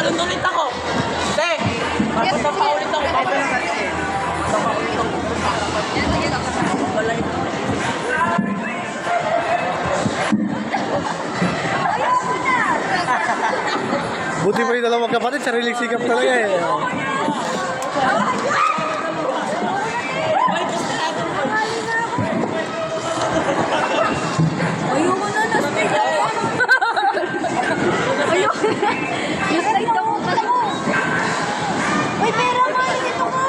Tatalon ulit ako. Te, papunta pa ulit ako. Buti pa yung dalawang kapatid, sariling sikap talaga eh. Ayoko na, na-straight ako. Ayoko na. Na-straight ako. Uy, pera mo, dito ko.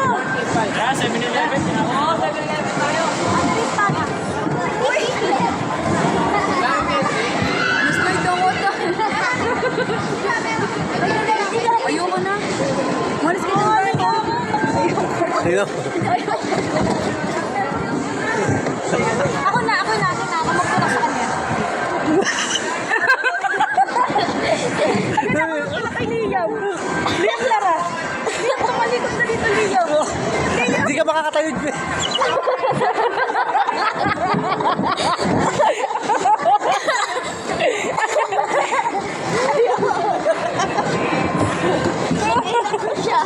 Kaya 7-Eleven, oo, 7-Eleven tayo. Ano rin tayo? Uy! Na-straight ako to. Ayoko na. Malis ka na. Sino? Ako na. Ako magpura sa kanya. Wala kay Liam. Liam Lara. Liam, tumalikod na dito, Liam. Hindi ka makakatayod. Siya.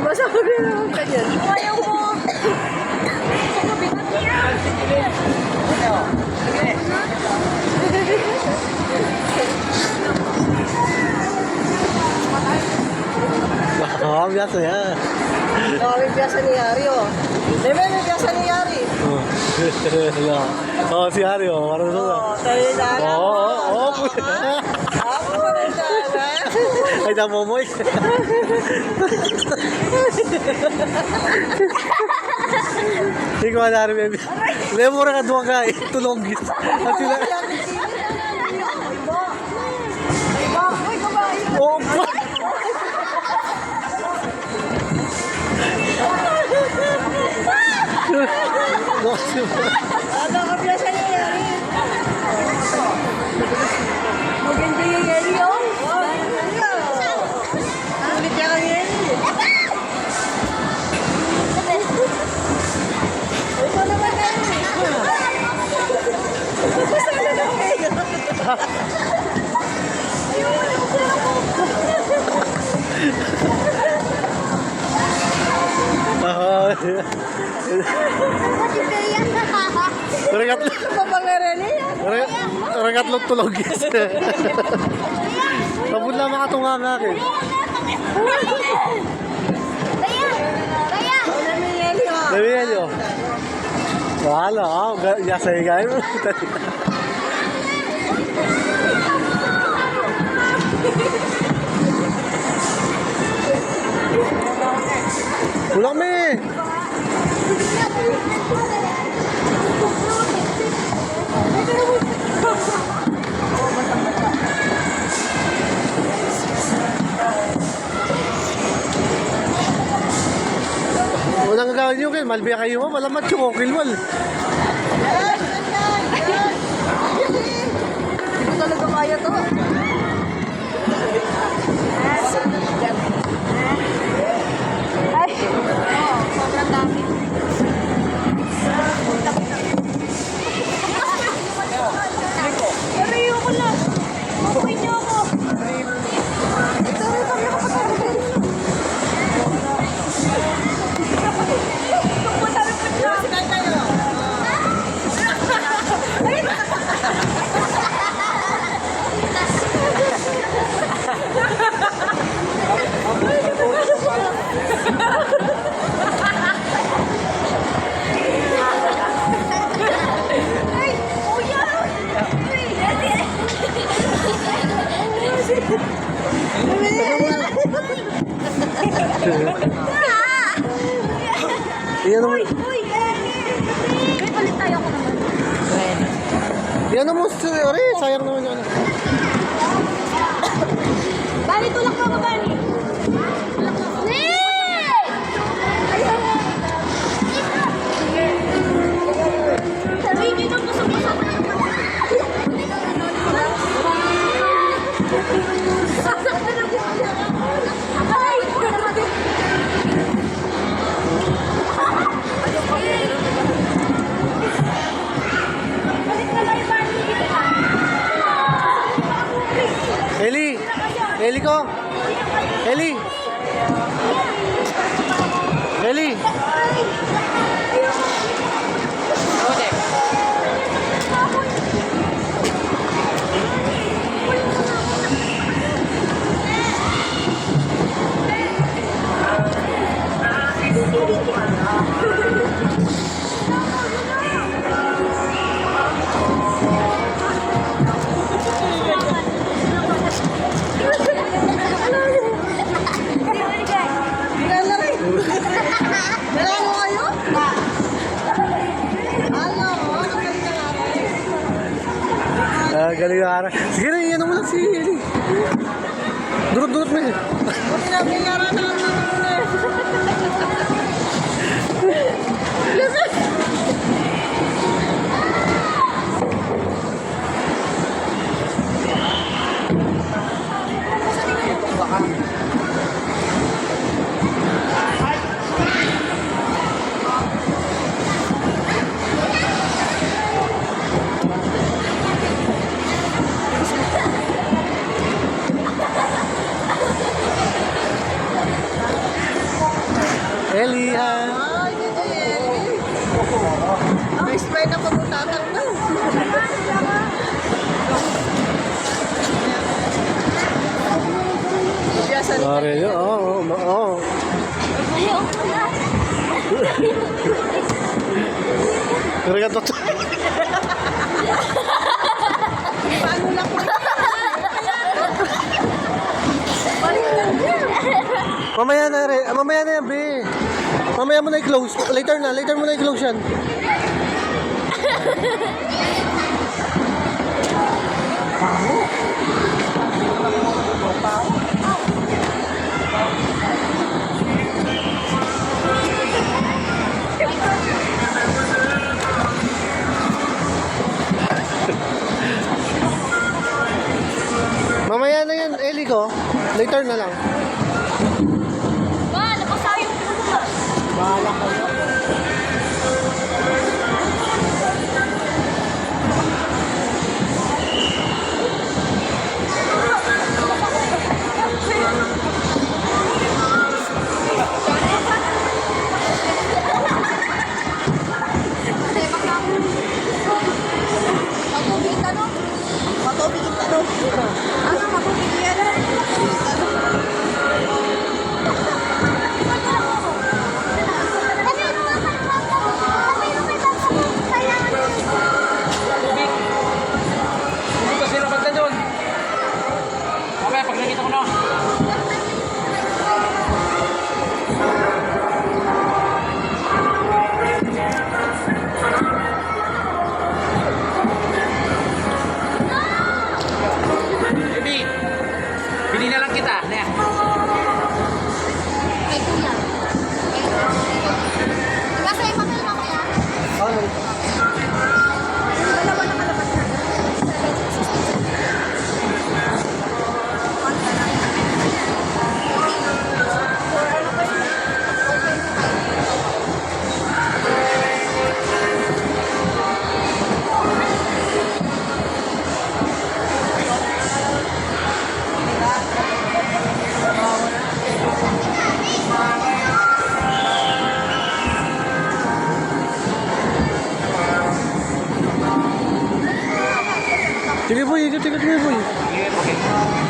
Masama ka naman ka dyan. Ayaw mo. Oo, biyaso yan. May piyasa ni Yari, oh. May piyasa ni Yari. Oo, si Harry, oh. Marunong na. Oh, tayo na lang. Oo. Ako pa rin sana. Ay, namomoy. Hindi ko alam, baby. Hindi mo rin kaduwa ka, tulogis. At sila... Oo, po. Ano ka piyasa ni Yari? Maganda yung Yari, oh. Ulit yan ang Yari. Ito naman Yari. Sana na kayo. Rangatlong tulogis. Tabon lang makatunga nga akin. Sabi yan yun. Wala, yasay gaya mo. Pulang me. Walang gagawin nyo kayo, malbiya kayo mo, walang matchukokil wal. Hindi ko talaga kaya to. Ay, sobrang dami. Pero ko na. Mabuhay niyo ako. Ito rin kami ako kasama. Sinay kayo. Ay, kuya. Iyan mo, Uy, may palit tayo ako naman. iyan mo, sorry, sayang naman yun. Bani, tulak ka ba, Bani? Sabihin niyo nang kusap-kusap na naman. Sasaktan ako. Ay! Dala mo kayo? Ano? Ano ganda nga rin? Galing na harap. Sige na, iyan mo lang si Eli. Durot-durot mo yun. Buti na bigara namin. Eli, ha? Ay, hindi. May spray na pagkutatak na. Biyasan na. Sorry, oo. Pero ka totoo. Paano lang po? Mamaya na yan, be. Mamaya mo na i-close. Later mo na i-close yan. Mamaya na yan, Eli ko. Later na lang. Ba, lakas tayo yung pumunta. Bahala ka na. Matubig ka, no? Matubig yung tanong. Ano, matubig yan? Hindi ko sila pagda doon. Mamaya, pag nakita ko na. Baby, bili na lang kita. Naya. Kay kuya. Kasi papel na kuya. Dalawa na malabas na. Sige, boy. Ikot mo, boy. Okay.